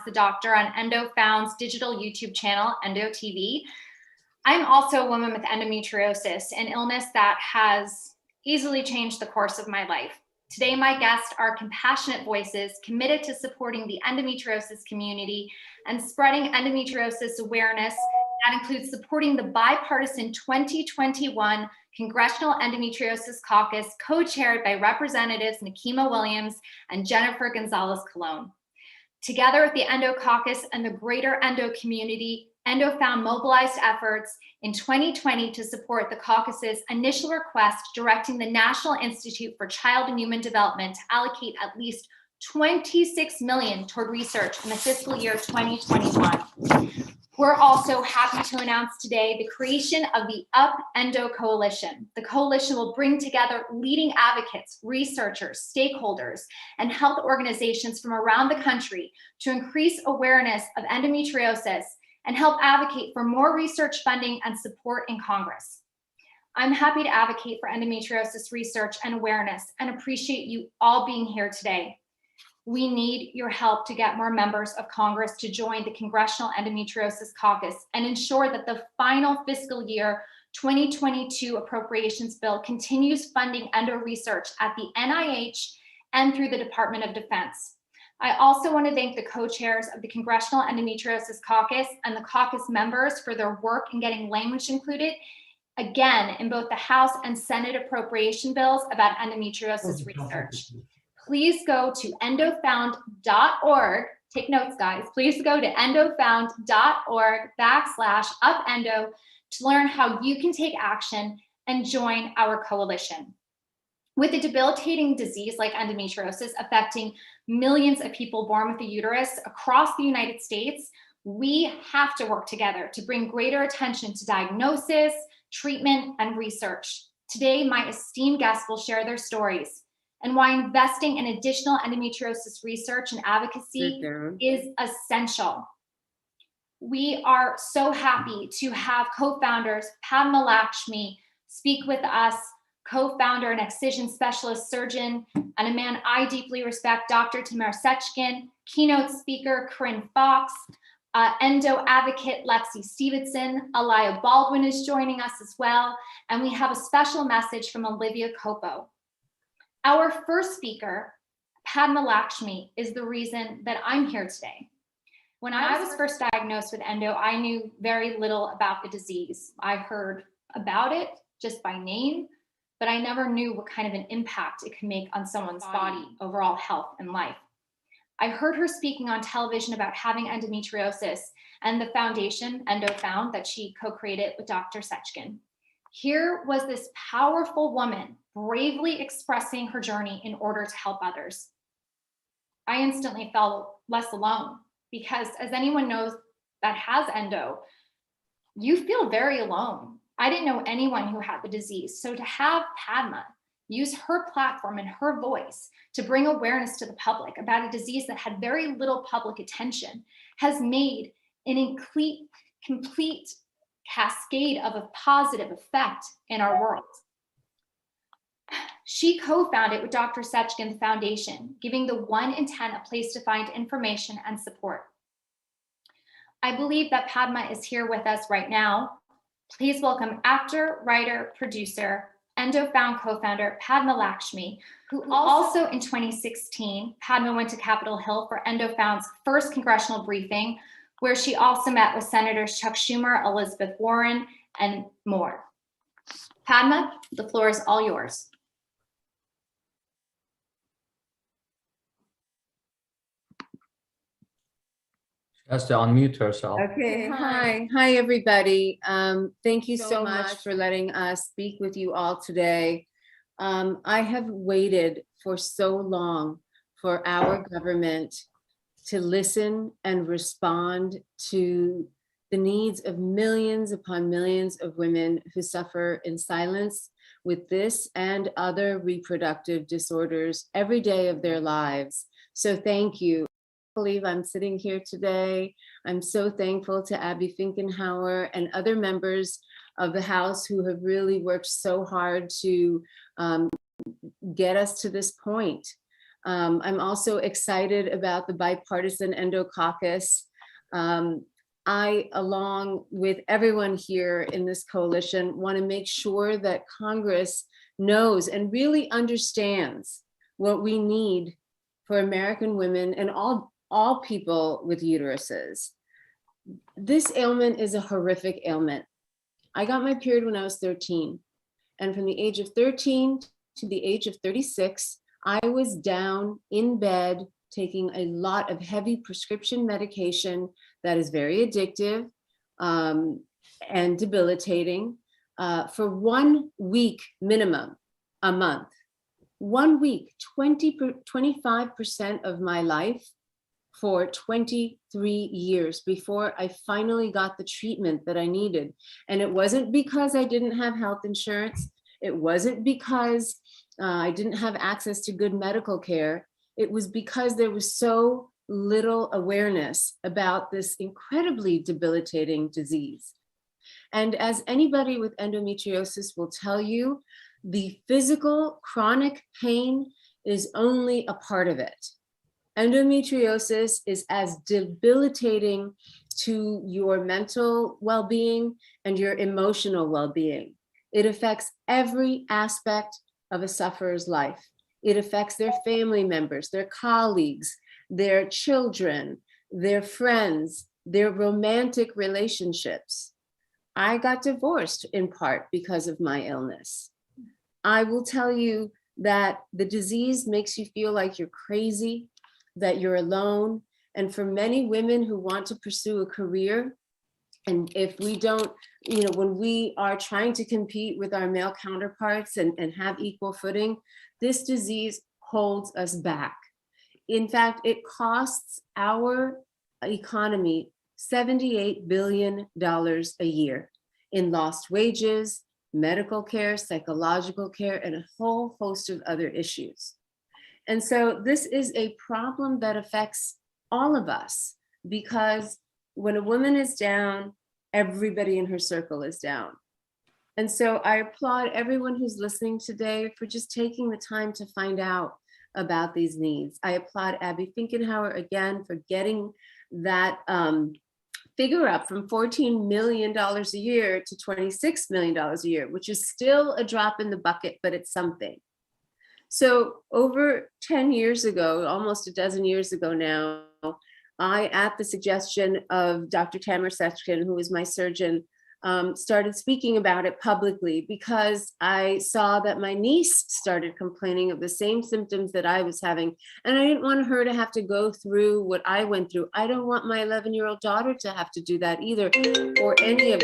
the doctor on EndoFound's digital YouTube channel, Endo TV. I'm also a woman with endometriosis, an illness that has easily changed the course of my life. Today, my guests are compassionate voices committed to supporting the endometriosis community and spreading endometriosis awareness. That includes supporting the bipartisan 2021 Congressional Endometriosis Caucus, co-chaired by Representatives Nikema Williams and Jenniffer González-Colón. Together with the Endo Caucus and the greater Endo community, EndoFound mobilized efforts in 2020 to support the caucus's initial request directing the National Institute for Child and Human Development to allocate at least $26 million toward research in the fiscal year 2021. We're also happy to announce today the creation of the UpEndo Coalition. The coalition will bring together leading advocates, researchers, stakeholders, and health organizations from around the country to increase awareness of endometriosis and help advocate for more research funding and support in Congress. I'm happy to advocate for endometriosis research and awareness and appreciate you all being here today. We need your help to get more members of Congress to join the Congressional Endometriosis Caucus and ensure that the final fiscal year 2022 appropriations bill continues funding endo research at the NIH and through the Department of Defense. I also want to thank the co-chairs of the Congressional Endometriosis Caucus and the caucus members for their work in getting language included, again, in both the House and Senate appropriation bills about endometriosis research. Please go to endofound.org. Take notes, guys. Please go to endofound.org/UpEndo to learn how you can take action and join our coalition. With a debilitating disease like endometriosis affecting millions of people born with a uterus across the United States, we have to work together to bring greater attention to diagnosis, treatment, and research. Today, my esteemed guests will share their stories and why investing in additional endometriosis research and advocacy is essential. We are so happy to have co-founders Padma Lakshmi speak with us, co-founder and excision specialist surgeon, and a man I deeply respect, Dr. Tamer Seckin, keynote speaker Corinne Foxx, endo advocate Lexi Stevenson, Alaia Baldwin is joining us as well, and we have a special message from Olivia Culpo. Our first speaker, Padma Lakshmi, is the reason that I'm here today. When I was first diagnosed with endo, I knew very little about the disease. I heard about it just by name, but I never knew what kind of an impact it can make on someone's body, overall health and life. I heard her speaking on television about having endometriosis and the foundation, EndoFound, that she co-created with Dr. Seckin. Here was this powerful woman bravely expressing her journey in order to help others. I instantly felt less alone because, as anyone knows that has endo, you feel very alone. I didn't know anyone who had the disease. So to have Padma use her platform and her voice to bring awareness to the public about a disease that had very little public attention has made an complete cascade of a positive effect in our world. She co-founded with Dr. Seckin the foundation, giving the 1 in 10 a place to find information and support. I believe that Padma is here with us right now. Please welcome actor, writer, producer, EndoFound co-founder Padma Lakshmi, who also in 2016, Padma went to Capitol Hill for EndoFound's first congressional briefing, where she also met with Senators Chuck Schumer, Elizabeth Warren, and more. Padma, the floor is all yours. She has to unmute herself. Okay, hi everybody. Thank you so much for letting us speak with you all today. I have waited for so long for our government to listen and respond to the needs of millions upon millions of women who suffer in silence with this and other reproductive disorders every day of their lives. So thank you. I believe I'm sitting here today. I'm so thankful to Abby Finkenhauer and other members of the House who have really worked so hard to get us to this point. I'm also excited about the bipartisan Endo Caucus. I, along with everyone here in this coalition, want to make sure that Congress knows and really understands what we need for American women and all people with uteruses. This ailment is a horrific ailment. I got my period when I was 13, and from the age of 13 to the age of 36, I was down in bed taking a lot of heavy prescription medication that is very addictive and debilitating for 1 week minimum a month. 1 week, 25% of my life for 23 years before I finally got the treatment that I needed. And it wasn't because I didn't have health insurance. It wasn't because I didn't have access to good medical care. It was because there was so little awareness about this incredibly debilitating disease. And as anybody with endometriosis will tell you, the physical chronic pain is only a part of it. Endometriosis is as debilitating to your mental well-being and your emotional well-being. It affects every aspect of a sufferer's life. It affects their family members, their colleagues, their children, their friends, their romantic relationships. I got divorced in part because of my illness. I will tell you that the disease makes you feel like you're crazy, that you're alone. And for many women who want to pursue a career, and if we don't, when we are trying to compete with our male counterparts and have equal footing, this disease holds us back. In fact, it costs our economy $78 billion a year in lost wages, medical care, psychological care, and a whole host of other issues. And so this is a problem that affects all of us, because when a woman is down, everybody in her circle is down. And so I applaud everyone who's listening today for just taking the time to find out about these needs. I applaud Abby Finkenhauer again for getting that figure up from $14 million a year to $26 million a year, which is still a drop in the bucket, but it's something. So over 10 years ago, almost a dozen years ago now, I, at the suggestion of Dr. Tamer Seckin, who is my surgeon, started speaking about it publicly because I saw that my niece started complaining of the same symptoms that I was having. And I didn't want her to have to go through what I went through. I don't want my 11-year-old daughter to have to do that either, or any of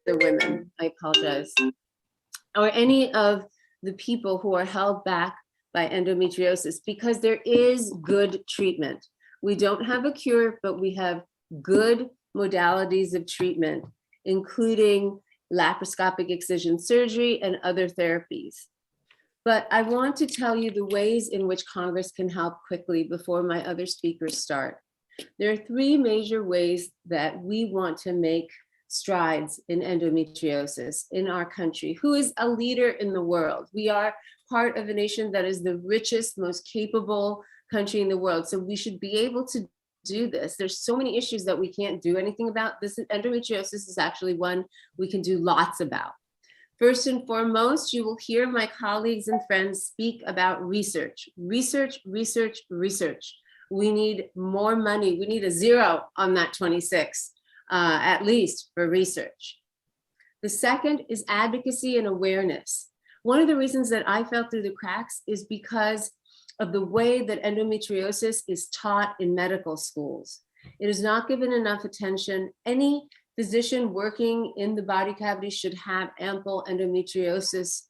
the women, I apologize, or any of the people who are held back by endometriosis, because there is good treatment. We don't have a cure, but we have good modalities of treatment, including laparoscopic excision surgery and other therapies. But I want to tell you the ways in which Congress can help quickly before my other speakers start. There are 3 major ways that we want to make strides in endometriosis in our country, who is a leader in the world. We are part of a nation that is the richest, most capable country in the world. So we should be able to do this. There's so many issues that we can't do anything about. This endometriosis is actually one we can do lots about. First and foremost, you will hear my colleagues and friends speak about research. Research, research, research. We need more money. We need a 0 on that 26, at least, for research. The second is advocacy and awareness. One of the reasons that I fell through the cracks is because of the way that endometriosis is taught in medical schools. It is not given enough attention. Any physician working in the body cavity should have ample endometriosis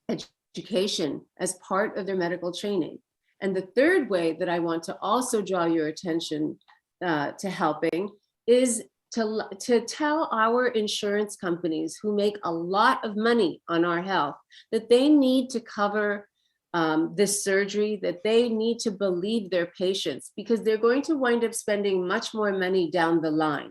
education as part of their medical training. And the third way that I want to also draw your attention to helping is to tell our insurance companies who make a lot of money on our health that they need to cover this surgery, that they need to believe their patients, because they're going to wind up spending much more money down the line.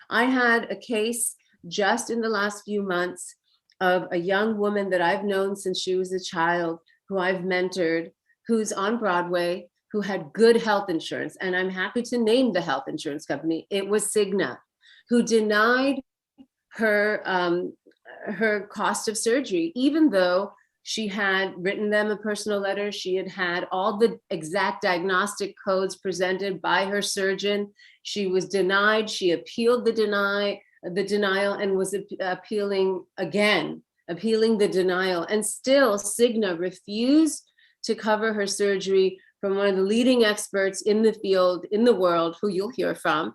I had a case just in the last few months of a young woman that I've known since she was a child, who I've mentored, who's on Broadway, who had good health insurance. And I'm happy to name the health insurance company. It was Cigna, who denied her, her cost of surgery, even though she had written them a personal letter. She had had all the exact diagnostic codes presented by her surgeon. She was denied. She appealed the denial and was appealing again, appealing the denial. And still Cigna refused to cover her surgery from one of the leading experts in the field, in the world, who you'll hear from.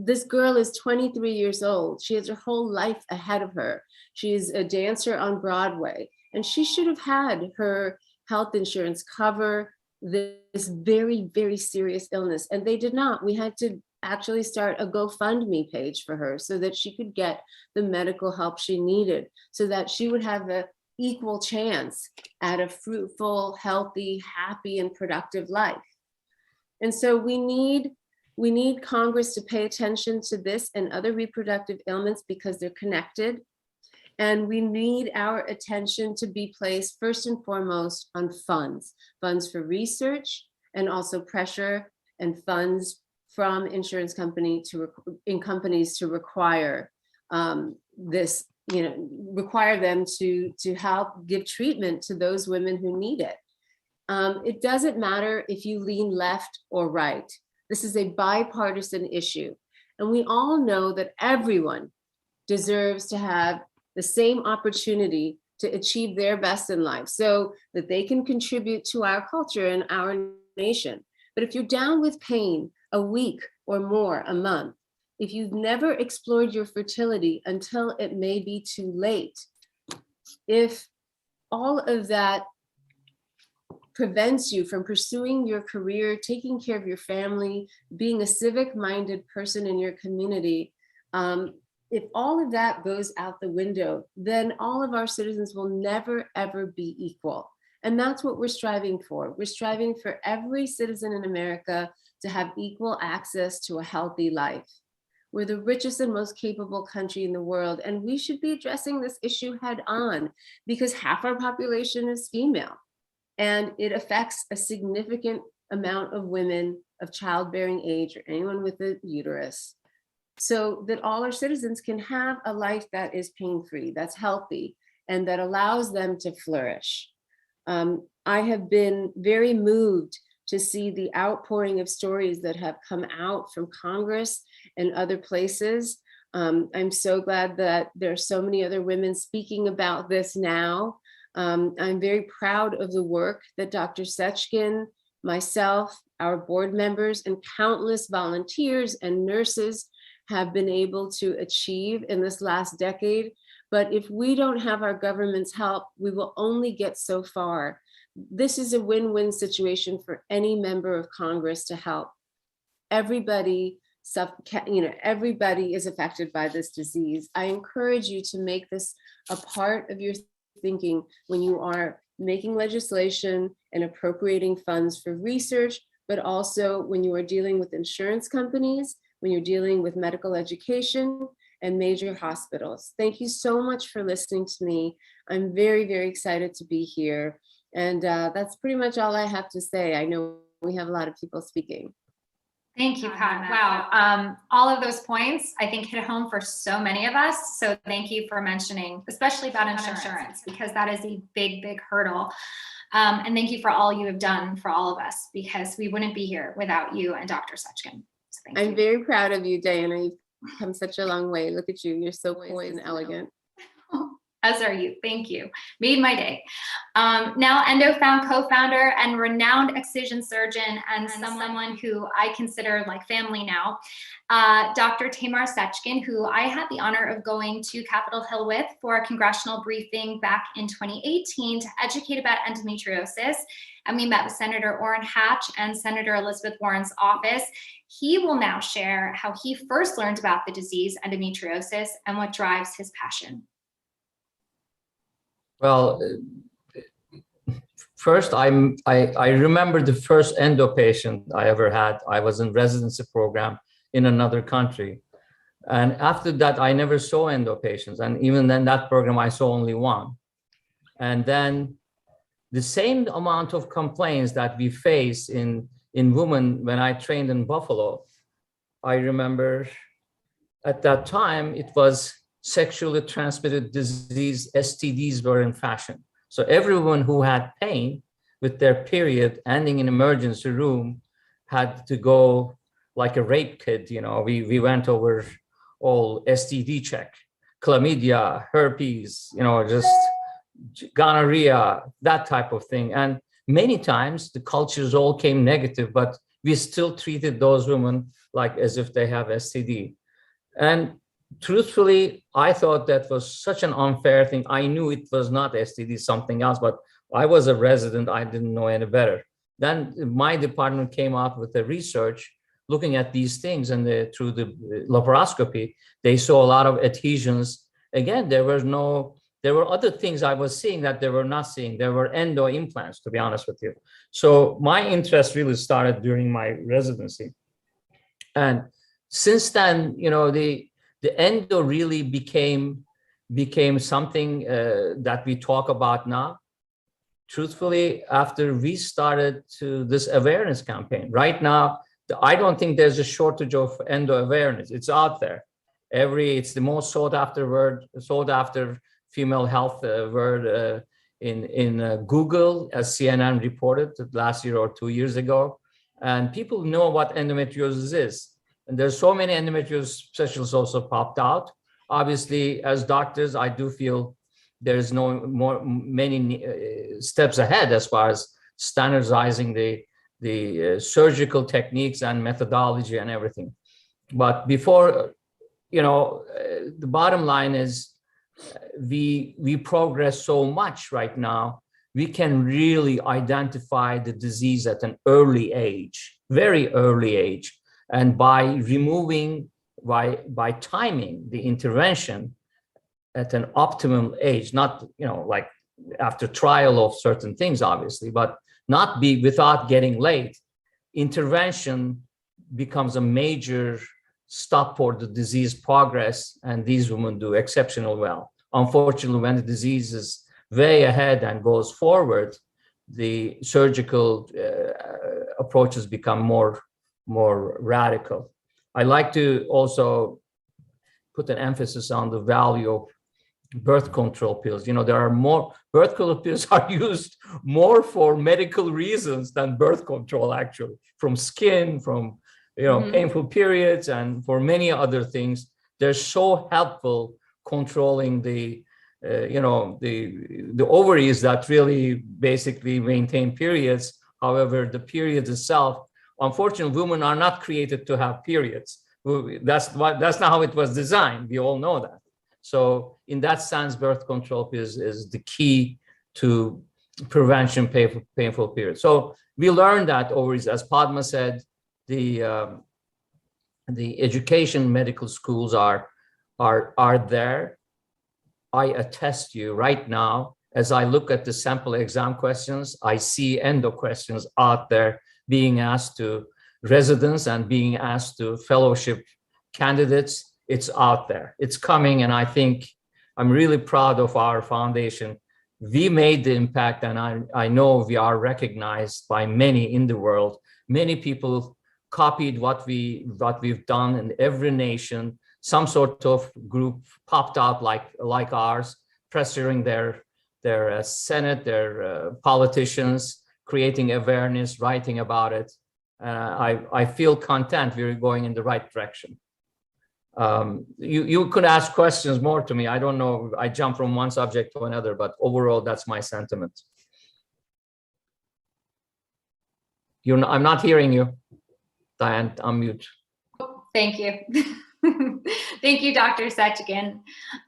This girl is 23 years old. She has her whole life ahead of her. She's a dancer on Broadway, and she should have had her health insurance cover this very, very serious illness. And they did not. We had to actually start a GoFundMe page for her so that she could get the medical help she needed, so that she would have an equal chance at a fruitful, healthy, happy, and productive life. And so we need Congress to pay attention to this and other reproductive ailments because they're connected. And we need our attention to be placed first and foremost on funds for research, and also pressure and funds from insurance companies to require this, require them to help give treatment to those women who need it. It doesn't matter if you lean left or right. This is a bipartisan issue. And we all know that everyone deserves to have the same opportunity to achieve their best in life so that they can contribute to our culture and our nation. But if you're down with pain a week or more a month, if you've never explored your fertility until it may be too late, if all of that prevents you from pursuing your career, taking care of your family, being a civic-minded person in your community, if all of that goes out the window, then all of our citizens will never, ever be equal. And that's what we're striving for. We're striving for every citizen in America to have equal access to a healthy life. We're the richest and most capable country in the world, and we should be addressing this issue head on because half our population is female. And it affects a significant amount of women of childbearing age or anyone with a uterus, so that all our citizens can have a life that is pain-free, that's healthy, and that allows them to flourish. I have been very moved to see the outpouring of stories that have come out from Congress and other places. I'm so glad that there are so many other women speaking about this now. I'm very proud of the work that Dr. Seckin, myself, our board members, and countless volunteers and nurses have been able to achieve in this last decade. But if we don't have our government's help, we will only get so far. This is a win-win situation for any member of Congress to help. Everybody is affected by this disease. I encourage you to make this a part of your thinking when you are making legislation and appropriating funds for research, but also when you are dealing with insurance companies, when you're dealing with medical education and major hospitals. Thank you so much for listening to me. I'm very, very excited to be here. And that's pretty much all I have to say. I know we have a lot of people speaking. Thank you, Pat. Wow. All of those points, I think, hit home for so many of us. So thank you for mentioning, especially about insurance, because that is a big, big hurdle. And thank you for all you have done for all of us, because we wouldn't be here without you and Dr. Seckin. So thank you. I'm very proud of you, Diana. You've come such a long way. Look at you. You're so poised and elegant. As are you. Thank you. Made my day. Now EndoFound co-founder and renowned excision surgeon and someone who I consider like family now, Dr. Tamer Seckin, who I had the honor of going to Capitol Hill with for a congressional briefing back in 2018 to educate about endometriosis. And we met with Senator Orrin Hatch and Senator Elizabeth Warren's office. He will now share how he first learned about the disease endometriosis and what drives his passion. Well, first, I remember the first endo patient I ever had. I was in residency program in another country. And after that, I never saw endo patients. And even then that program, I saw only one. And then the same amount of complaints that we face in women when I trained in Buffalo. I remember at that time, it was sexually transmitted disease, STDs were in fashion. So everyone who had pain with their period ending in emergency room had to go like a rape kit. We went over all STD check, chlamydia, herpes, just gonorrhea, that type of thing. And many times the cultures all came negative, but we still treated those women like as if they have STD. And truthfully, I thought that was such an unfair thing. I knew it was not STD, something else, but I was a resident. I didn't know any better. Then my department came out with the research looking at these things, and through the laparoscopy, they saw a lot of adhesions. Again, there were other things I was seeing that they were not seeing. There were endo implants, to be honest with you. So my interest really started during my residency. And since then, the endo really became something that we talk about now. Truthfully, after we started this awareness campaign, right now, I don't think there's a shortage of endo awareness. It's out there. It's the most sought after female health word in Google, as CNN reported last year or 2 years ago. And people know what endometriosis is. And there's so many endometriosis specialists also popped out. Obviously, as doctors, I do feel there's many steps ahead as far as standardizing the surgical techniques and methodology and everything. But before, the bottom line is we progress so much right now. We can really identify the disease at an early age, very early age. And by timing the intervention at an optimum age, not, like after trial of certain things, obviously, but not without getting late, intervention becomes a major stop for the disease progress, and these women do exceptionally well. Unfortunately, when the disease is way ahead and goes forward, the surgical approaches become more radical. I like to also put an emphasis on the value of birth control pills. There are more birth control pills are used more for medical reasons than birth control, actually, from skin, from painful periods, and for many other things. They're so helpful controlling the ovaries that really basically maintain periods. However, the period itself, unfortunately, women are not created to have periods. That's not how it was designed. We all know that. So in that sense, birth control is the key to prevention painful periods. So we learned that ovaries, as Padma said, the education medical schools are there. I attest to you right now, as I look at the sample exam questions, I see endo questions out there being asked to residents and being asked to fellowship candidates. It's out there, it's coming, and I think I'm really proud of our foundation. We made the impact, and I know we are recognized by many in the world. Many people copied what we've done in every nation. Some sort of group popped out like ours, pressuring their Senate, their politicians, creating awareness, writing about it. I feel content we're going in the right direction. You could ask questions more to me. I don't know. I jump from one subject to another, but overall, that's my sentiment. I'm not hearing you, Diane. Unmute. Thank you. Thank you, Dr. Seckin.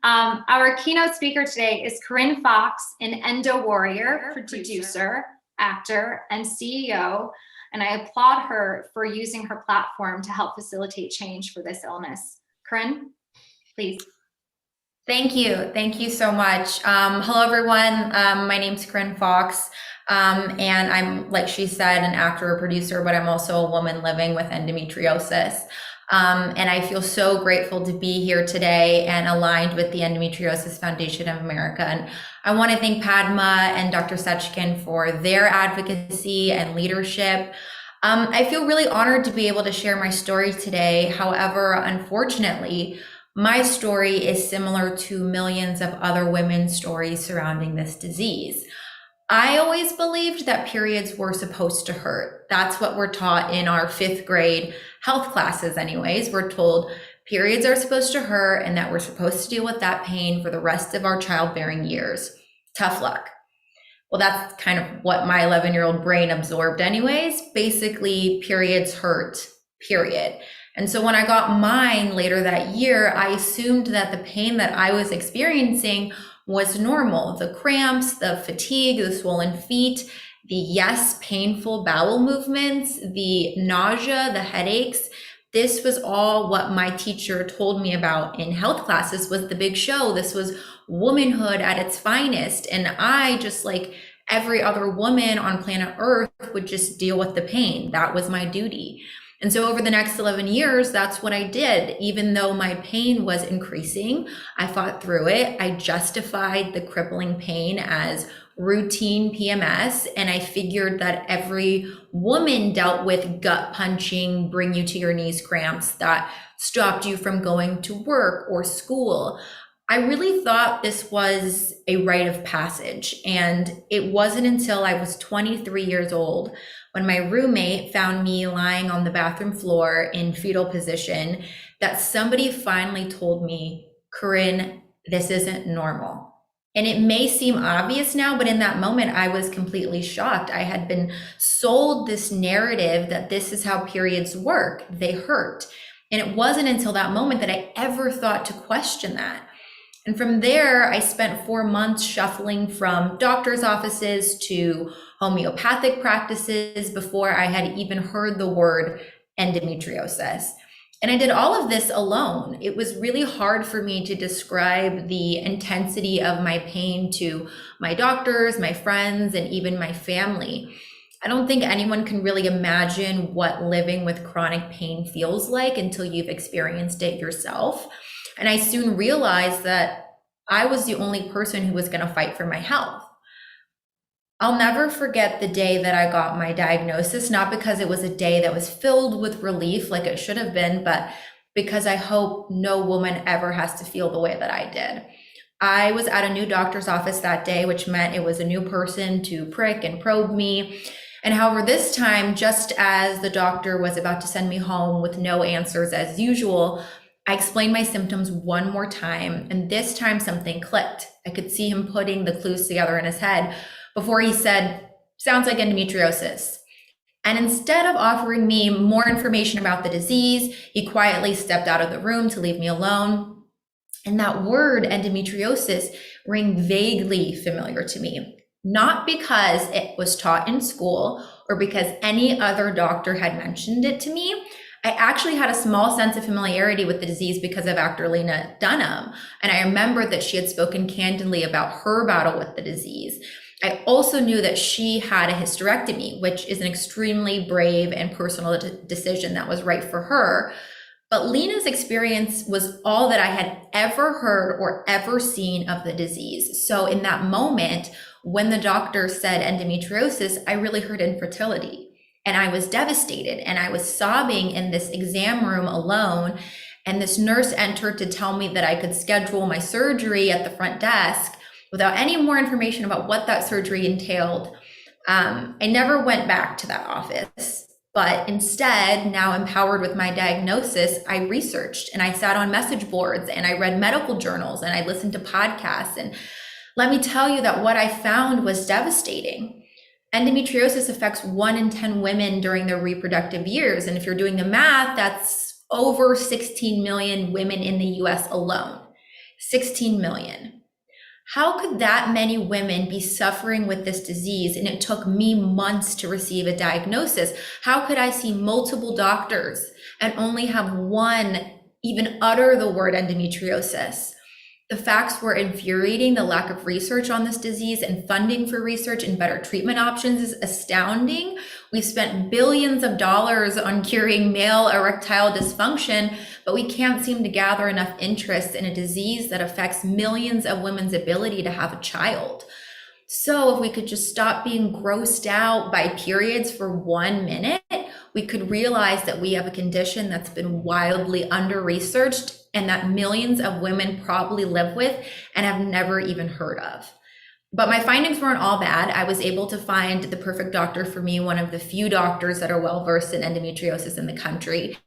Our keynote speaker today is Corinne Foxx, an endo warrior, producer, actor, and CEO. And I applaud her for using her platform to help facilitate change for this illness. Corinne, please. Thank you. Thank you so much. Hello, everyone. My name is Corinne Foxx. And I'm, like she said, an actor or producer, but I'm also a woman living with endometriosis. And I feel so grateful to be here today and aligned with the Endometriosis Foundation of America. And I want to thank Padma and Dr. Seckin for their advocacy and leadership. I feel really honored to be able to share my story today. However, unfortunately, my story is similar to millions of other women's stories surrounding this disease. I always believed that periods were supposed to hurt. That's what we're taught in our 5th grade health classes anyways. We're told periods are supposed to hurt and that we're supposed to deal with that pain for the rest of our childbearing years. Tough luck. Well, that's kind of what my 11-year-old brain absorbed anyways. Basically, periods hurt, period. And so when I got mine later that year, I assumed that the pain that I was experiencing was normal. The cramps, the fatigue, the swollen feet, the yes, painful bowel movements, the nausea, the headaches. This was all what my teacher told me about in health classes was the big show. This was womanhood at its finest. And I, just like every other woman on planet Earth, would just deal with the pain. That was my duty. And so over the next 11 years, that's what I did. Even though my pain was increasing, I fought through it. I justified the crippling pain as routine PMS. And I figured that every woman dealt with gut punching, bring you to your knees cramps that stopped you from going to work or school. I really thought this was a rite of passage. And it wasn't until I was 23 years old when my roommate found me lying on the bathroom floor in fetal position that somebody finally told me, Corinne, this isn't normal. And it may seem obvious now, but in that moment, I was completely shocked. I had been sold this narrative that this is how periods work. They hurt. And it wasn't until that moment that I ever thought to question that. And from there, I spent 4 months shuffling from doctor's offices to homeopathic practices before I had even heard the word endometriosis. And I did all of this alone. It was really hard for me to describe the intensity of my pain to my doctors, my friends, and even my family. I don't think anyone can really imagine what living with chronic pain feels like until you've experienced it yourself. And I soon realized that I was the only person who was going to fight for my health. I'll never forget the day that I got my diagnosis, not because it was a day that was filled with relief like it should have been, but because I hope no woman ever has to feel the way that I did. I was at a new doctor's office that day, which meant it was a new person to prick and probe me. And however, this time, just as the doctor was about to send me home with no answers as usual, I explained my symptoms one more time, and this time something clicked. I could see him putting the clues together in his head before he said, sounds like endometriosis. And instead of offering me more information about the disease, he quietly stepped out of the room to leave me alone. And that word endometriosis rang vaguely familiar to me, not because it was taught in school or because any other doctor had mentioned it to me. I actually had a small sense of familiarity with the disease because of actor Lena Dunham. And I remembered that she had spoken candidly about her battle with the disease. I also knew that she had a hysterectomy, which is an extremely brave and personal decision that was right for her. But Lena's experience was all that I had ever heard or ever seen of the disease. So in that moment, when the doctor said endometriosis, I really heard infertility. And I was devastated, and I was sobbing in this exam room alone. And this nurse entered to tell me that I could schedule my surgery at the front desk without any more information about what that surgery entailed. I never went back to that office, but instead, now empowered with my diagnosis, I researched and I sat on message boards and I read medical journals and I listened to podcasts. And let me tell you that what I found was devastating. Endometriosis affects 1 in 10 women during their reproductive years. And if you're doing the math, that's over 16 million women in the US alone. 16 million. How could that many women be suffering with this disease and it took me months to receive a diagnosis? How could I see multiple doctors and only have one even utter the word endometriosis? The facts were infuriating. The lack of research on this disease and funding for research and better treatment options is astounding. We've spent billions of dollars on curing male erectile dysfunction, but we can't seem to gather enough interest in a disease that affects millions of women's ability to have a child. So if we could just stop being grossed out by periods for 1 minute, we could realize that we have a condition that's been wildly under-researched and that millions of women probably live with and have never even heard of. But my findings weren't all bad. I was able to find the perfect doctor for me, one of the few doctors that are well-versed in endometriosis in the country.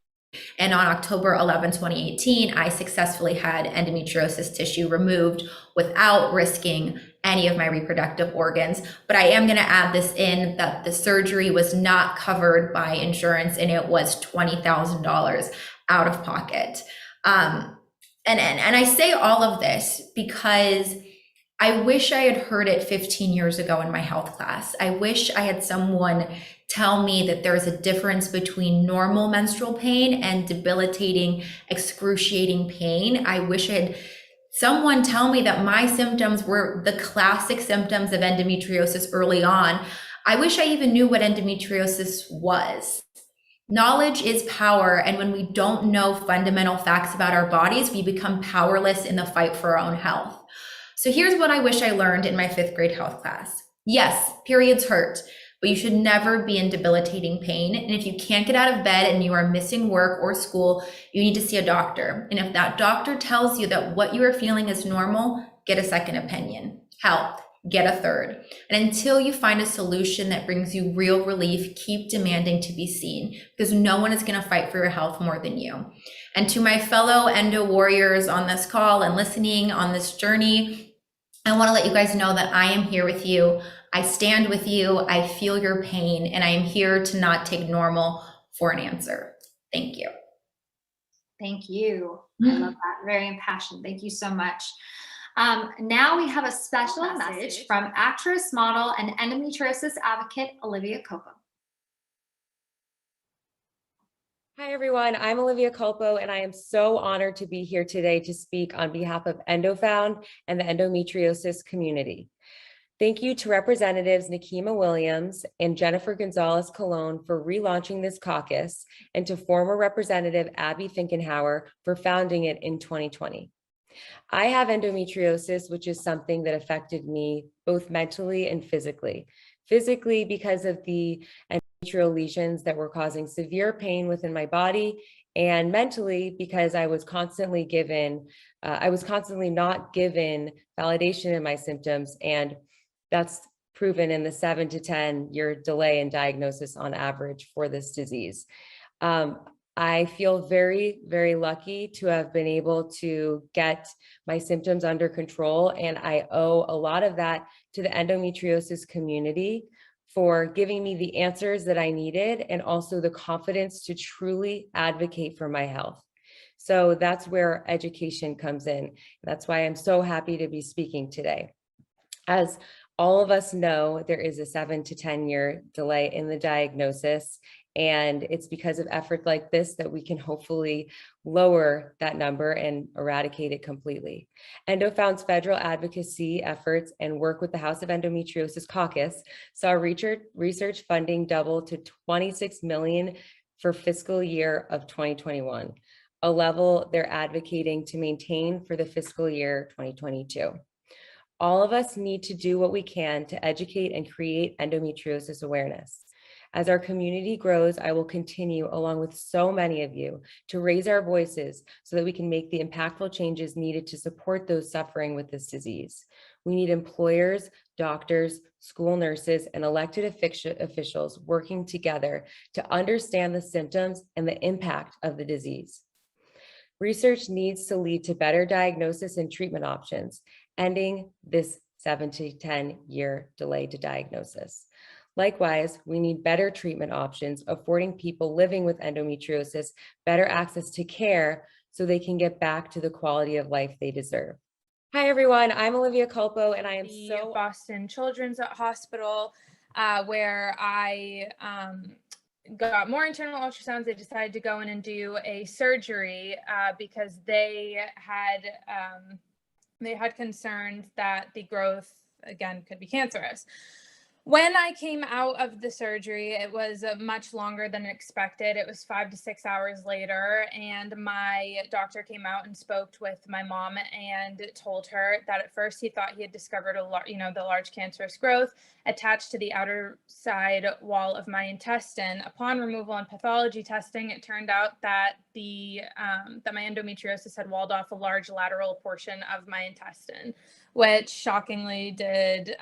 And on October 11, 2018, I successfully had endometriosis tissue removed without risking any of my reproductive organs. But I am going to add this in that the surgery was not covered by insurance and it was $20,000 out of pocket. And I say all of this because I wish I had heard it 15 years ago in my health class. I wish I had someone tell me that there's a difference between normal menstrual pain and debilitating, excruciating pain. I wish I had someone tell me that my symptoms were the classic symptoms of endometriosis early on. I wish I even knew what endometriosis was. Knowledge is power, and when we don't know fundamental facts about our bodies, we become powerless in the fight for our own health. So here's what I wish I learned in my 5th grade health class. Yes, periods hurt, but you should never be in debilitating pain. And if you can't get out of bed and you are missing work or school, you need to see a doctor. And if that doctor tells you that what you are feeling is normal, get a second opinion. Hell, get a third. And until you find a solution that brings you real relief, keep demanding to be seen, because no one is going to fight for your health more than you. And to my fellow endo warriors on this call and listening on this journey, I want to let you guys know that I am here with you. I stand with you. I feel your pain, and I am here to not take normal for an answer. Thank you. Thank you. I love that. Very impassioned. Thank you so much. Now we have a special message from actress, model, and endometriosis advocate, Olivia Culpo. Hi, everyone. I'm Olivia Culpo, and I am so honored to be here today to speak on behalf of EndoFound and the endometriosis community. Thank you to Representatives Nikema Williams and Jenniffer González-Colón for relaunching this caucus, and to former Representative Abby Finkenhauer for founding it in 2020. I have endometriosis, which is something that affected me both mentally and physically. Physically, because of the endometrial lesions that were causing severe pain within my body, and mentally because I was constantly not given validation in my symptoms, and that's proven in the 7 to 10 year delay in diagnosis on average for this disease. I feel very, very lucky to have been able to get my symptoms under control, and I owe a lot of that to the endometriosis community for giving me the answers that I needed, and also the confidence to truly advocate for my health. So that's where education comes in. That's why I'm so happy to be speaking today. As all of us know, there is a 7 to 10 year delay in the diagnosis, and it's because of effort like this that we can hopefully lower that number and eradicate it completely. EndoFound's federal advocacy efforts and work with the House of Endometriosis Caucus saw research funding double to $26 million for fiscal year of 2021, a level they're advocating to maintain for the fiscal year 2022. All of us need to do what we can to educate and create endometriosis awareness. As our community grows, I will continue, along with so many of you, to raise our voices so that we can make the impactful changes needed to support those suffering with this disease. We need employers, doctors, school nurses, and elected officials working together to understand the symptoms and the impact of the disease. Research needs to lead to better diagnosis and treatment options, ending this 7 to 10 year delay to diagnosis. Likewise, we need better treatment options, affording people living with endometriosis better access to care so they can get back to the quality of life they deserve. Hi, everyone. I'm Olivia Culpo, and I am so Boston Children's Hospital, where I got more internal ultrasounds. They decided to go in and do a surgery because they had They had concerns that the growth, again, could be cancerous. When I came out of the surgery, it was much longer than expected. It was 5 to 6 hours later, and my doctor came out and spoke with my mom and told her that at first he thought he had discovered the large cancerous growth attached to the outer side wall of my intestine. Upon removal and pathology testing, it turned out that that my endometriosis had walled off a large lateral portion of my intestine, which shockingly did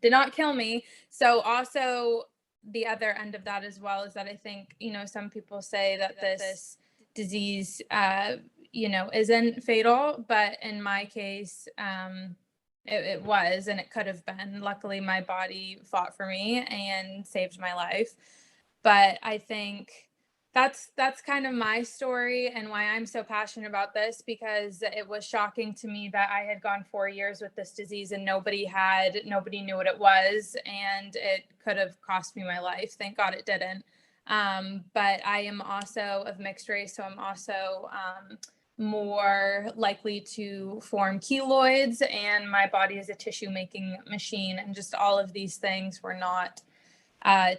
not kill me. So also the other end of that as well is that I think, some people say that this disease, isn't fatal, but in my case, it was, and it could have been. Luckily, my body fought for me and saved my life. But I think that's kind of my story and why I'm so passionate about this, because it was shocking to me that I had gone 4 years with this disease and nobody knew what it was, and it could have cost me my life. Thank God it didn't. But I am also of mixed race, so I'm also more likely to form keloids, and my body is a tissue making machine, and just all of these things were not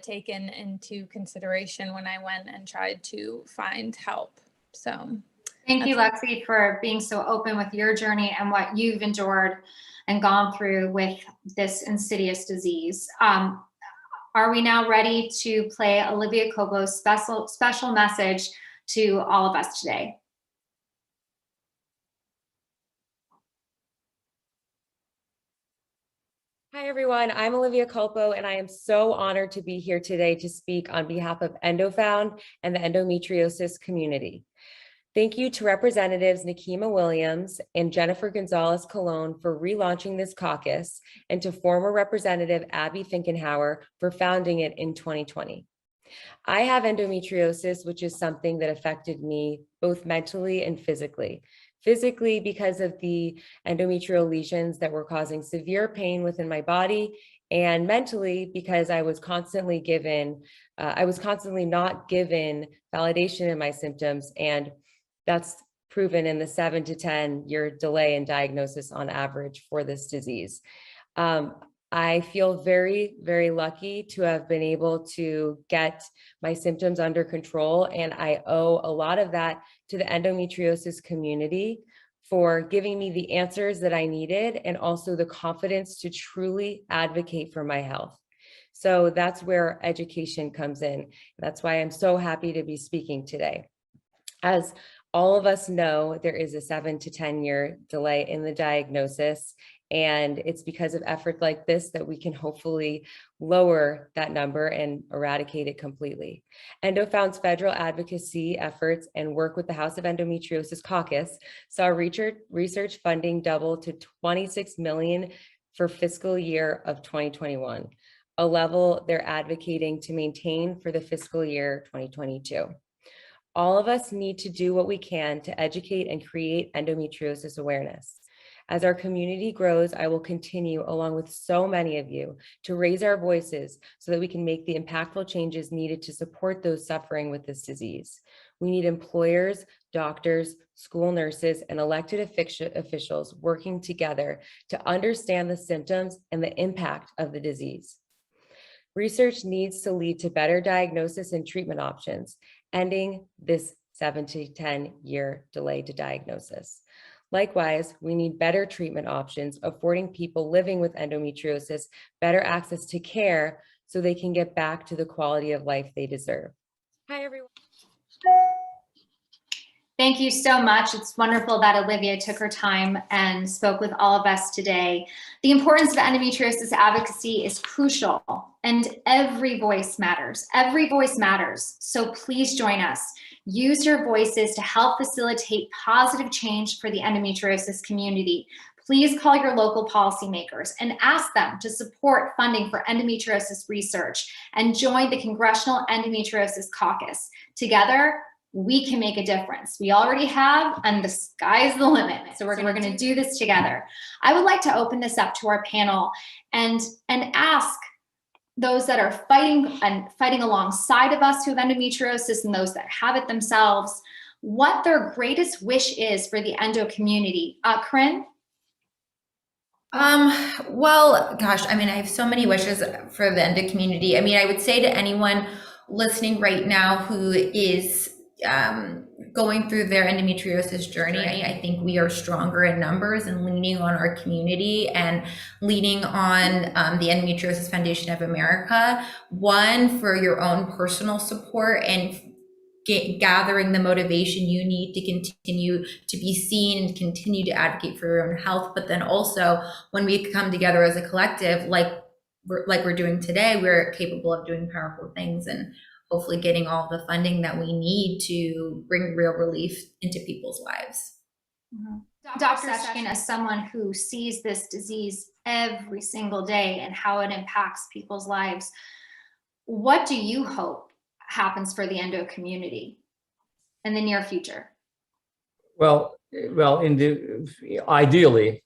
taken into consideration when I went and tried to find help. So thank you, Lexi, for being so open with your journey and what you've endured and gone through with this insidious disease. Are we now ready to play Olivia Culpo's special message to all of us today? Hi, everyone. I'm Olivia Culpo, and I am so honored to be here today to speak on behalf of EndoFound and the endometriosis community. Thank you to Representatives Nikema Williams and Jenniffer González-Colón for relaunching this caucus, and to former Representative Abby Finkenhauer for founding it in 2020. I have endometriosis, which is something that affected me both mentally and physically. Physically, because of the endometrial lesions that were causing severe pain within my body, and mentally because I was constantly not given validation in my symptoms, and that's proven in the 7 to 10 year delay in diagnosis on average for this disease. I feel very, very lucky to have been able to get my symptoms under control, and I owe a lot of that to the endometriosis community for giving me the answers that I needed, and also the confidence to truly advocate for my health. So that's where education comes in. That's why I'm so happy to be speaking today. As all of us know, there is a 7 to 10 year delay in the diagnosis, and it's because of effort like this that we can hopefully lower that number and eradicate it completely. EndoFound's federal advocacy efforts and work with the House of Endometriosis Caucus saw research funding double to $26 million for fiscal year of 2021, a level they're advocating to maintain for the fiscal year 2022. All of us need to do what we can to educate and create endometriosis awareness. As our community grows, I will continue, along with so many of you, to raise our voices so that we can make the impactful changes needed to support those suffering with this disease. We need employers, doctors, school nurses, and elected officials working together to understand the symptoms and the impact of the disease. Research needs to lead to better diagnosis and treatment options, ending this 7 to 10 year delay to diagnosis. Likewise, we need better treatment options, affording people living with endometriosis better access to care so they can get back to the quality of life they deserve. Hi, everyone. Thank you so much. It's wonderful that Olivia took her time and spoke with all of us today. The importance of endometriosis advocacy is crucial, and every voice matters. Every voice matters. So please join us. Use your voices to help facilitate positive change for the endometriosis community. Please call your local policymakers and ask them to support funding for endometriosis research, and join the Congressional Endometriosis Caucus. Together, we can make a difference. We already have, and the sky's the limit. So we're going to do this together. I would like to open this up to our panel and ask those that are fighting alongside of us who have endometriosis, and those that have it themselves, what their greatest wish is for the endo community. Corinne? Well, gosh, I mean, I have so many wishes for the endo community. I mean, I would say to anyone listening right now who is going through their endometriosis journey, I think we are stronger in numbers and leaning on our community and leaning on the Endometriosis Foundation of America, one, for your own personal support and gathering the motivation you need to continue to be seen and continue to advocate for your own health. But then also when we come together as a collective, like we're doing today, we're capable of doing powerful things and hopefully getting all the funding that we need to bring real relief into people's lives. Mm-hmm. Dr. Seckin, as someone who sees this disease every single day and how it impacts people's lives, what do you hope happens for the endo community in the near future? Well, in the ideally,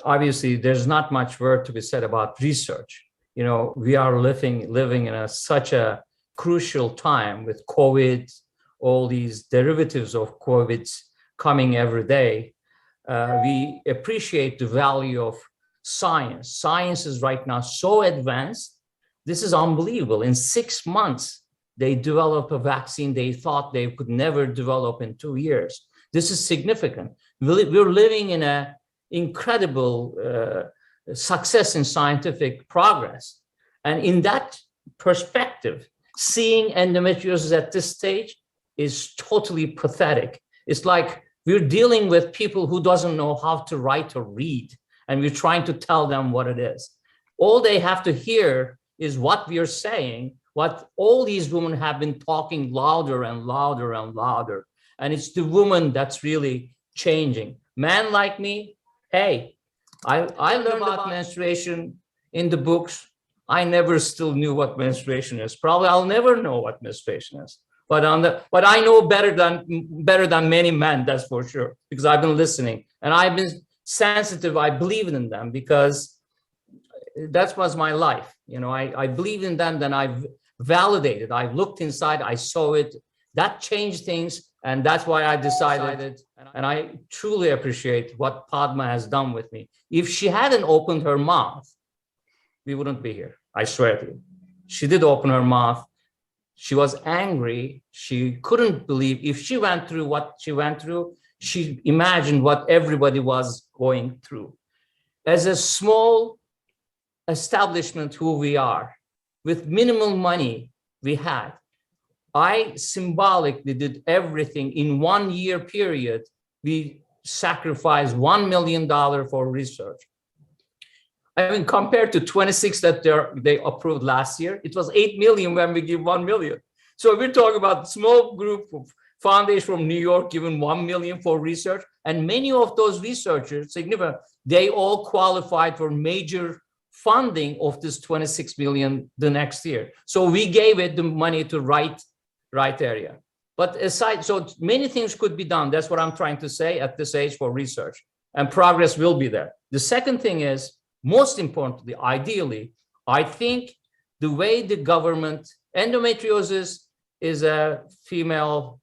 obviously, there's not much word to be said about research. You know, we are living in such a crucial time with COVID, all these derivatives of COVID coming every day. We appreciate the value of science. Science is right now so advanced. This is unbelievable. In 6 months, they developed a vaccine they thought they could never develop in 2 years. This is significant. We're living in an incredible success in scientific progress. And in that perspective, seeing endometriosis at this stage is totally pathetic. It's like we're dealing with people who doesn't know how to write or read, and we're trying to tell them what it is. All they have to hear is what we are saying, what all these women have been talking louder and louder and louder. And it's the woman that's really changing. Man like me, hey, I learned about menstruation in the books. I never still knew what menstruation is. Probably I'll never know what menstruation is. But I know better than many men, that's for sure, because I've been listening and I've been sensitive. I believe in them because that was my life. You know, I believed in them, then I validated. I looked inside, I saw it. That changed things, and that's why I decided. And I truly appreciate what Padma has done with me. If she hadn't opened her mouth, we wouldn't be here. I swear to you. She did open her mouth. She was angry. She couldn't believe. If she went through what she went through, she imagined what everybody was going through. As a small establishment who we are, with minimal money we had, I symbolically did everything in 1 year period. We sacrificed $1 million for research. I mean, compared to 26 that they approved last year, it was 8 million when we give 1 million. So we're talking about a small group of foundation from New York giving 1 million for research. And many of those researchers, significant, they all qualified for major funding of this 26 million the next year. So we gave it the money to right area. But aside, so many things could be done. That's what I'm trying to say at this age for research, and progress will be there. The second thing is, most importantly, ideally, I think the way the government, endometriosis is a female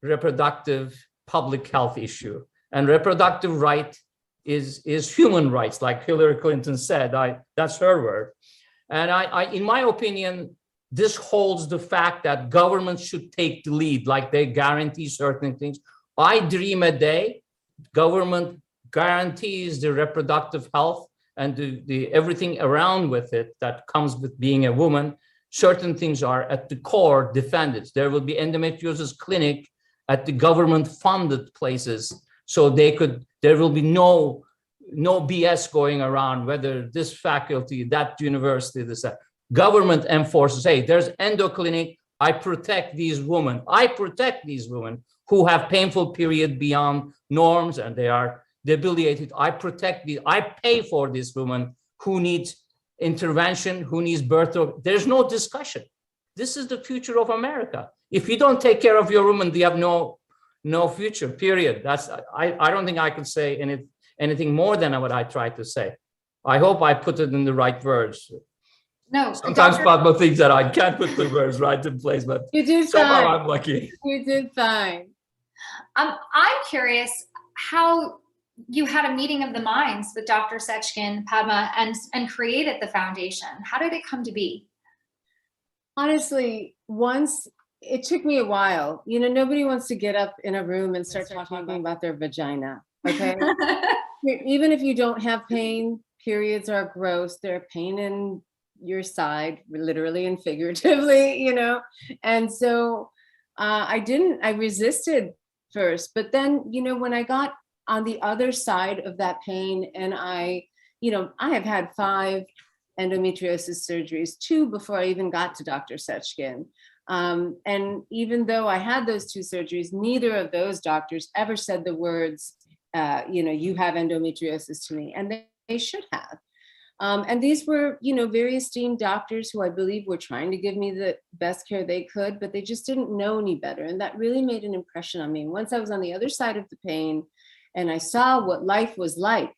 reproductive public health issue, and reproductive right is human rights, like Hillary Clinton said. That's her word. And I, in my opinion, this holds the fact that governments should take the lead, like they guarantee certain things. I dream a day government guarantees the reproductive health and the everything around with it that comes with being a woman. Certain things are at the core defended. There will be endometriosis clinic at the government funded places, so there will be no BS going around, whether this faculty, that university, this, that. Government enforces, hey, there's endo clinic, I protect these women. I protect these women who have painful period beyond norms and they are debilitated. I protect I pay for this woman who needs intervention, who needs birth. There's no discussion. This is the future of America. If you don't take care of your woman, you have no future, period. I don't think I could say anything more than what I tried to say. I hope I put it in the right words. No, sometimes Padma thinks that I can't put the words right in place, but you did somehow fine. I'm lucky. You did fine. I'm curious, how you had a meeting of the minds with Dr. Seckin, Padma, and created the foundation. How did it come to be? Honestly, once it took me a while. You know, nobody wants to get up in a room and start talking about their vagina, okay? Even if you don't have pain, periods are gross. They're pain in your side, literally and figuratively, you know? And so I resisted first, but then, you know, when I got on the other side of that pain, and I have had 5 endometriosis surgeries, 2 before I even got to Dr. Seckin. And even though I had those 2 surgeries, neither of those doctors ever said the words, you have endometriosis to me, and they should have. And these were, very esteemed doctors who I believe were trying to give me the best care they could, but they just didn't know any better. And that really made an impression on me. Once I was on the other side of the pain and I saw what life was like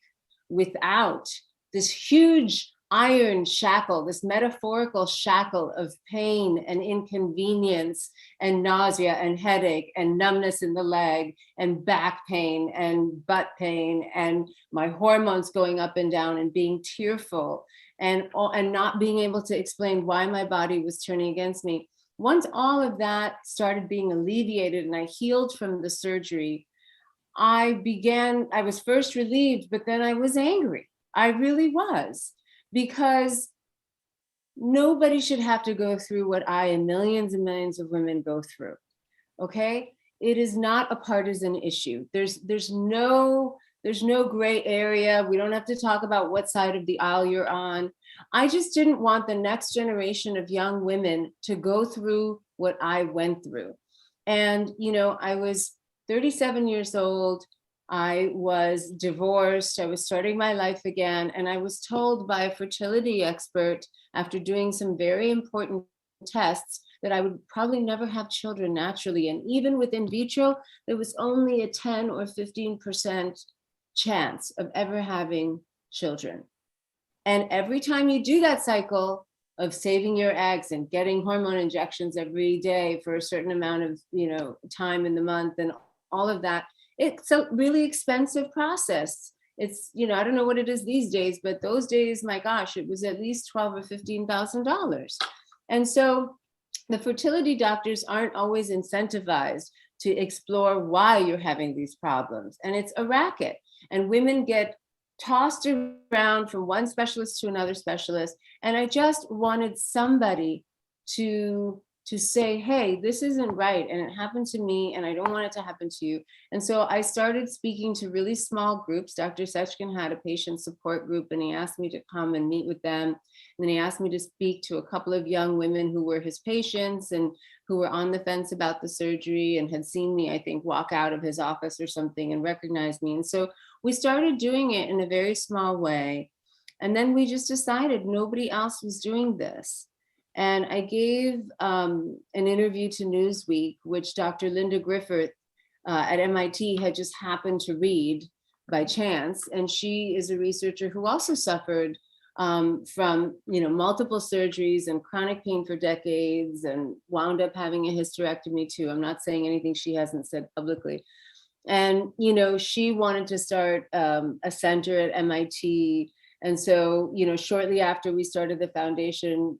without this huge iron shackle, this metaphorical shackle of pain and inconvenience and nausea and headache and numbness in the leg and back pain and butt pain and my hormones going up and down and being tearful and not being able to explain why my body was turning against me. Once all of that started being alleviated and I healed from the surgery, I was first relieved, but then I was angry. I really was. Because nobody should have to go through what I and millions of women go through, okay? It is not a partisan issue. There's no gray area. We don't have to talk about what side of the aisle you're on. I just didn't want the next generation of young women to go through what I went through. And, I was 37 years old. I was divorced, I was starting my life again, and I was told by a fertility expert after doing some very important tests that I would probably never have children naturally. And even with in vitro, there was only a 10 or 15% chance of ever having children. And every time you do that cycle of saving your eggs and getting hormone injections every day for a certain amount of, time in the month and all of that, it's a really expensive process. It's, I don't know what it is these days, but those days, my gosh, it was at least $12,000 or $15,000. And so the fertility doctors aren't always incentivized to explore why you're having these problems. And it's a racket. And women get tossed around from one specialist to another specialist. And I just wanted somebody to say, hey, this isn't right. And it happened to me and I don't want it to happen to you. And so I started speaking to really small groups. Dr. Seckin had a patient support group and he asked me to come and meet with them. And then he asked me to speak to a couple of young women who were his patients and who were on the fence about the surgery and had seen me, I think, walk out of his office or something and recognized me. And so we started doing it in a very small way. And then we just decided nobody else was doing this. And I gave an interview to Newsweek, which Dr. Linda Griffith at MIT had just happened to read by chance. And she is a researcher who also suffered from multiple surgeries and chronic pain for decades and wound up having a hysterectomy too. I'm not saying anything she hasn't said publicly. And, she wanted to start a center at MIT. And so, shortly after we started the foundation,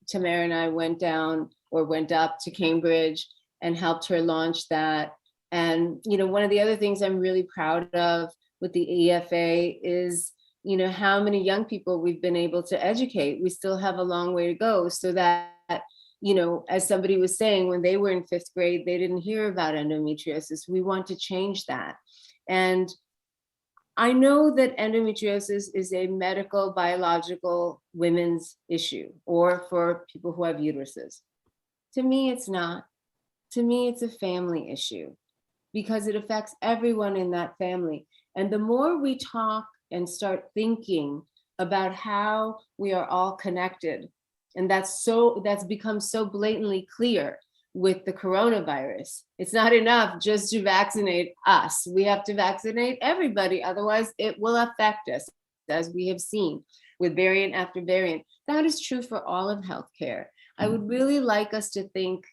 Tamer and I went up to Cambridge and helped her launch that. And, one of the other things I'm really proud of with the EFA is, how many young people we've been able to educate. We still have a long way to go so that, as somebody was saying, when they were in 5th grade, they didn't hear about endometriosis. We want to change that. And I know that endometriosis is a medical, biological women's issue, or for people who have uteruses. To me, it's not. To me, it's a family issue because it affects everyone in that family. And the more we talk and start thinking about how we are all connected, and that's become so blatantly clear with the coronavirus. It's not enough just to vaccinate us. We have to vaccinate everybody. Otherwise, it will affect us, as we have seen with variant after variant. That is true for all of healthcare. I would really like us to think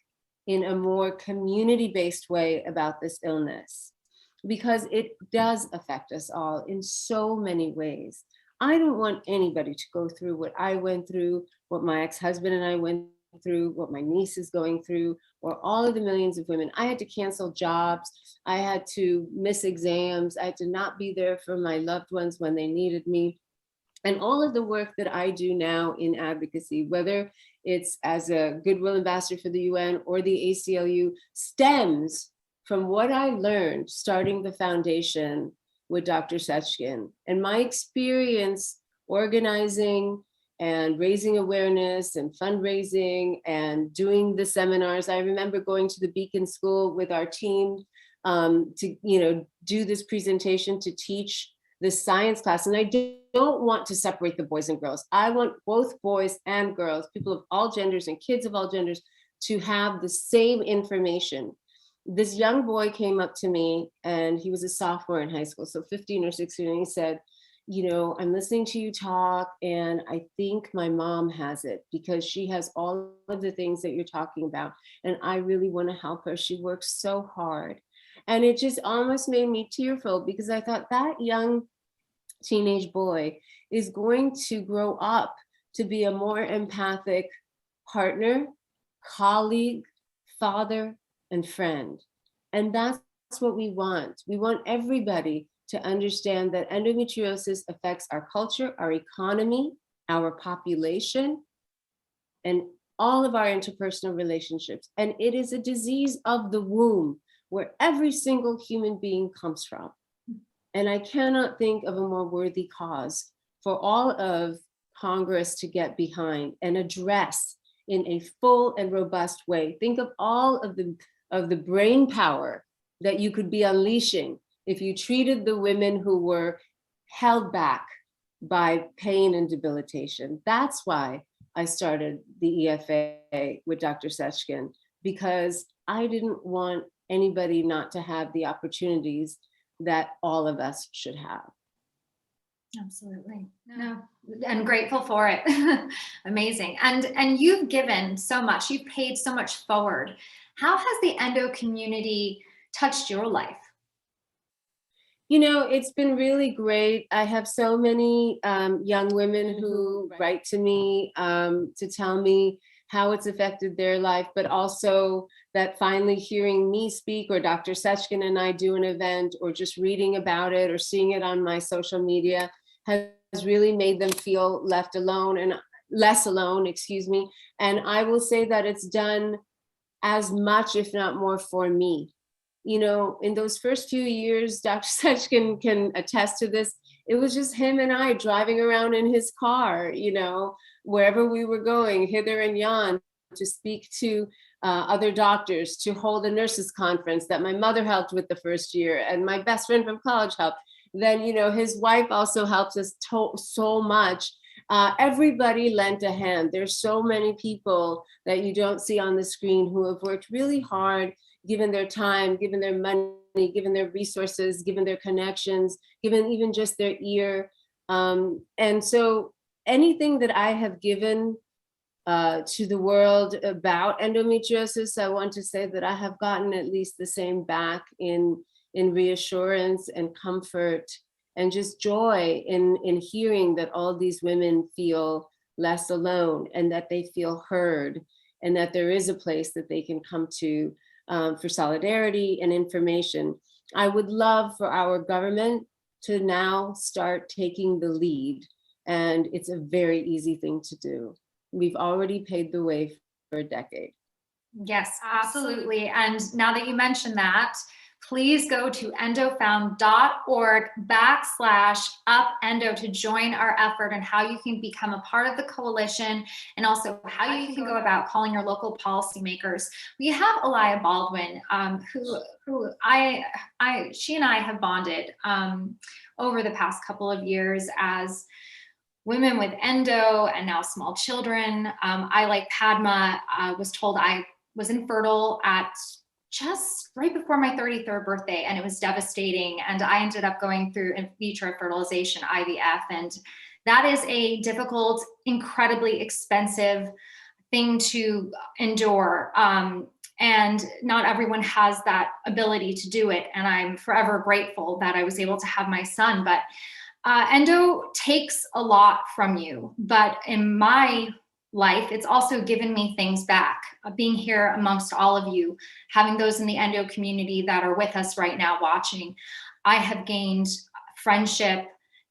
in a more community-based way about this illness. because it does affect us all in so many ways. I don't want anybody to go through what I went through, what my ex-husband and I went through, what my niece is going through, or all of the millions of women. I had to cancel jobs. I had to miss exams. I had to not be there for my loved ones when they needed me. And all of the work that I do now in advocacy, whether it's as a Goodwill Ambassador for the UN or the ACLU, stems from what I learned starting the foundation with Dr. Seckin, and my experience organizing and raising awareness and fundraising and doing the seminars. I remember going to the Beacon School with our team to do this presentation to teach the science class. And I don't want to separate the boys and girls. I want both boys and girls, people of all genders and kids of all genders, to have the same information. This young boy came up to me, and he was a sophomore in high school, so 15 or 16, and he said, I'm listening to you talk, and I think my mom has it because she has all of the things that you're talking about, and I really want to help her. She works so hard. And it just almost made me tearful, because I thought that young teenage boy is going to grow up to be a more empathic partner, colleague, father, and friend. And that's what we want. We want everybody to understand that endometriosis affects our culture, our economy, our population, and all of our interpersonal relationships. And it is a disease of the womb, where every single human being comes from. And I cannot think of a more worthy cause for all of Congress to get behind and address in a full and robust way. Think of all of the brain power that you could be unleashing if you treated the women who were held back by pain and debilitation. That's why I started the EFA with Dr. Seckin, because I didn't want anybody not to have the opportunities that all of us should have. Absolutely. No, and grateful for it. Amazing. And you've given so much, you've paid so much forward. How has the endo community touched your life? It's been really great. I have so many young women who write to me to tell me how it's affected their life, but also that finally hearing me speak, or Dr. Seckin and I do an event, or just reading about it or seeing it on my social media has really made them feel less alone, excuse me. And I will say that it's done as much, if not more, for me. In those first few years, Dr. Seckin can attest to this, it was just him and I driving around in his car, wherever we were going, hither and yon, to speak to other doctors, to hold a nurses conference that my mother helped with the first year, and my best friend from college helped. Then, his wife also helps us so much. Everybody lent a hand. There's so many people that you don't see on the screen who have worked really hard, given their time, given their money, given their resources, given their connections, given even just their ear. And so anything that I have given to the world about endometriosis, I want to say that I have gotten at least the same back in reassurance and comfort and just joy in hearing that all these women feel less alone, and that they feel heard, and that there is a place that they can come to for solidarity and information. I would love for our government to now start taking the lead, and it's a very easy thing to do. We've already paved the way for a decade. Yes, absolutely. And now that you mentioned that, please go to endofund.org/UpEndo to join our effort and how you can become a part of the coalition, and also how you can go about calling your local policymakers. We have Alaia Baldwin, who she and I have bonded over the past couple of years as women with endo and now small children. I, like Padma, was told I was infertile at just right before my 33rd birthday, and it was devastating. And I ended up going through in vitro fertilization, IVF, and that is a difficult, incredibly expensive thing to endure. And not everyone has that ability to do it. And I'm forever grateful that I was able to have my son. But endo takes a lot from you. But in my life, it's also given me things back. Being here amongst all of you, having those in the endo community that are with us right now watching, I have gained friendship,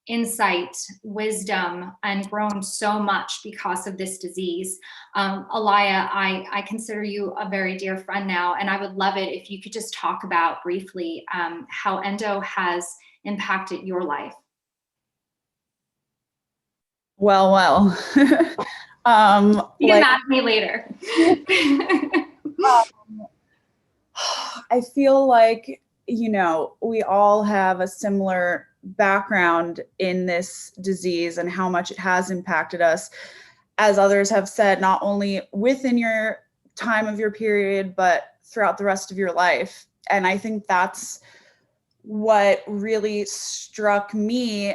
insight, wisdom, and grown so much because of this disease. Alaia, I consider you a very dear friend now, and I would love it if you could just talk about briefly how endo has impacted your life. Well. You can ask me later. I feel like, you know, we all have a similar background in this disease and how much it has impacted us. As others have said, not only within your time of your period, but throughout the rest of your life. And I think that's what really struck me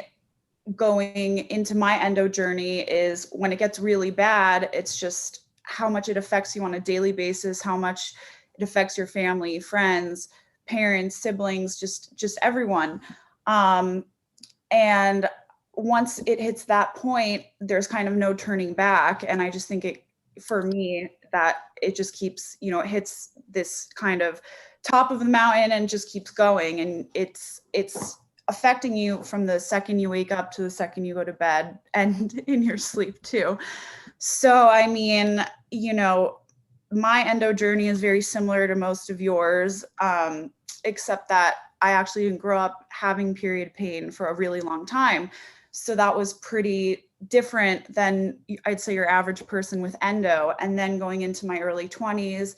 going into my endo journey, is when it gets really bad, it's just how much it affects you on a daily basis, how much it affects your family, friends, parents, siblings, just everyone. And once it hits that point, there's kind of no turning back. And I just think for me, that it just keeps, you know, it hits this kind of top of the mountain and just keeps going. And it's affecting you from the second you wake up to the second you go to bed, and in your sleep too. So, I mean, you know, my endo journey is very similar to most of yours, except that I actually didn't grow up having period pain for a really long time. So that was pretty different than, I'd say, your average person with endo. And then going into my early 20s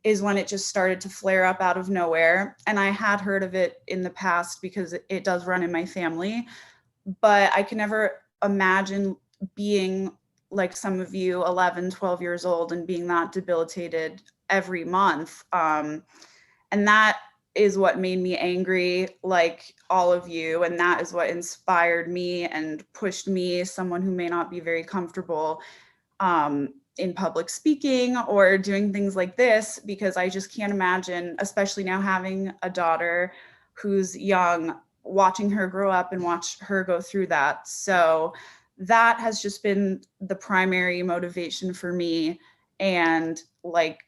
is when it just started to flare up out of nowhere. And I had heard of it in the past because it does run in my family, but I can never imagine being like some of you, 11, 12 years old, and being that debilitated every month. And that is what made me angry, like all of you. And that is what inspired me and pushed me, someone who may not be very comfortable in public speaking or doing things like this, because I just can't imagine, especially now having a daughter who's young, watching her grow up and watch her go through that. So that has just been the primary motivation for me. And like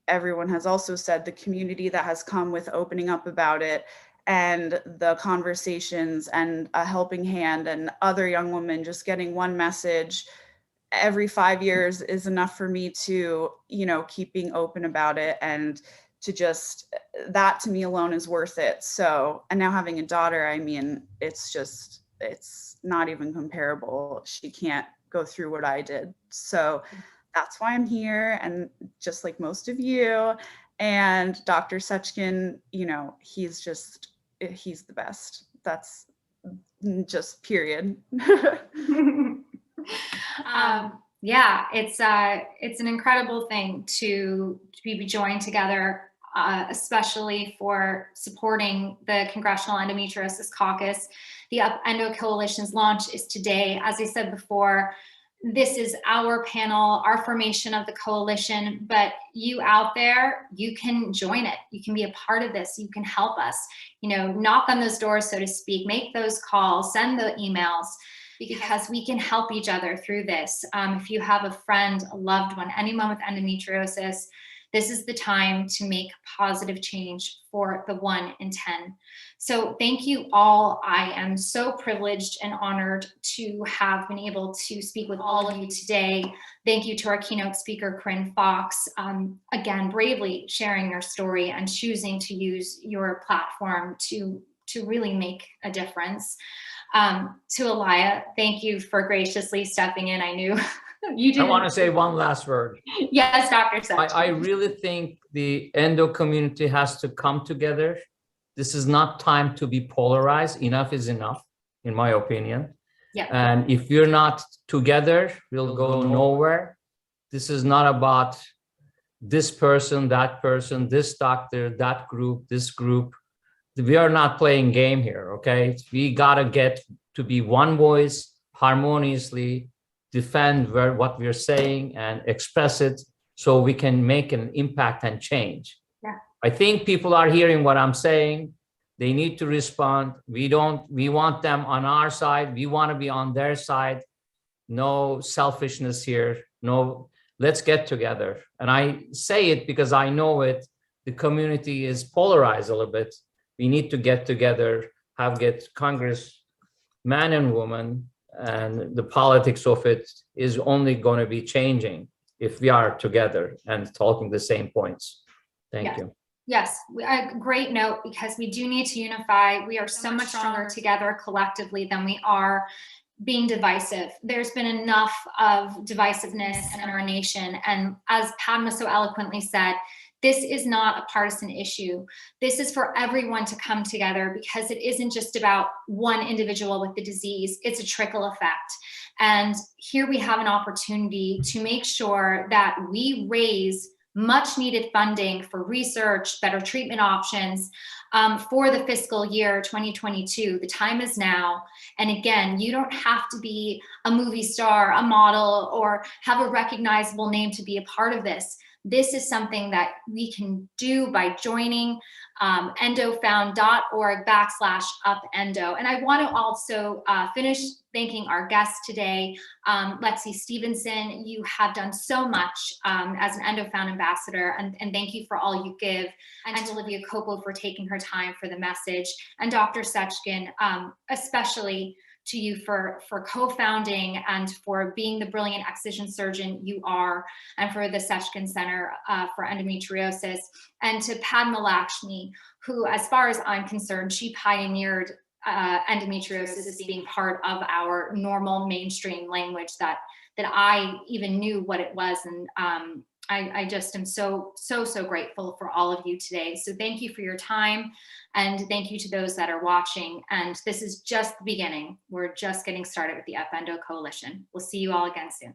everyone has also said, the community that has come with opening up about it, and the conversations and a helping hand, and other young women just getting one message every 5 years is enough for me to, you know, keep being open about it. And to just, that to me alone is worth it. So, and now having a daughter, I mean, it's not even comparable. She can't go through what I did. So that's why I'm here. And just like most of you, and Dr. Seckin, you know, he's the best. That's just period. Yeah, it's an incredible thing to be joined together, especially for supporting the Congressional Endometriosis Caucus. The UpEndo Coalition's launch is today. As I said before, this is our panel, our formation of the coalition, but you out there, you can join it. You can be a part of this. You can help us, you know, knock on those doors, so to speak, make those calls, send the emails, because we can help each other through this. If you have a friend, a loved one, anyone with endometriosis, this is the time to make positive change for the 1 in 10. So thank you all. I am so privileged and honored to have been able to speak with all of you today. Thank you to our keynote speaker, Corinne Foxx, again, bravely sharing your story and choosing to use your platform to really make a difference. To Alaia, thank you for graciously stepping in. I knew you did. I want to say one last word. Yes, Dr. Seckin. I really think the endo community has to come together. This is not time to be polarized. Enough is enough, in my opinion. Yeah. And if we're not together, we'll go nowhere. This is not about this person, this doctor, that group, this group. We are not playing game here, okay? We gotta get to be one voice, harmoniously defend what we're saying and express it so we can make an impact and change. Yeah. I think people are hearing what I'm saying. They need to respond. We want them on our side. We want to be on their side. No selfishness here. No, let's get together. And I say it because I know it. The community is polarized a little bit. We need to get together, get Congress, man and woman, and the politics of it is only going to be changing if we are together and talking the same points. Thank you. Yes, great note, because we do need to unify. We are so much stronger together collectively than we are being divisive. There's been enough of divisiveness in our nation. And as Padma so eloquently said, this is not a partisan issue. This is for everyone to come together, because it isn't just about one individual with the disease, it's a trickle effect. And here we have an opportunity to make sure that we raise much needed funding for research, better treatment options for the fiscal year 2022. The time is now. And again, you don't have to be a movie star, a model, or have a recognizable name to be a part of this. This is something that we can do by joining EndoFound.org/UpEndo. And I want to also finish thanking our guests today. Lexi Stevenson, you have done so much as an EndoFound ambassador, and thank you for all you give. And to Olivia Culpo for taking her time for the message. And Dr. Seckin, especially to you for co-founding and for being the brilliant excision surgeon you are, and for the Seckin Center for Endometriosis, and to Padma Lakshmi, who, as far as I'm concerned, she pioneered endometriosis as being part of our normal mainstream language that I even knew what it was. And I just am so grateful for all of you today. So thank you for your time, and thank you to those that are watching. And this is just the beginning. We're just getting started with the UpEndo Coalition. We'll see you all again soon.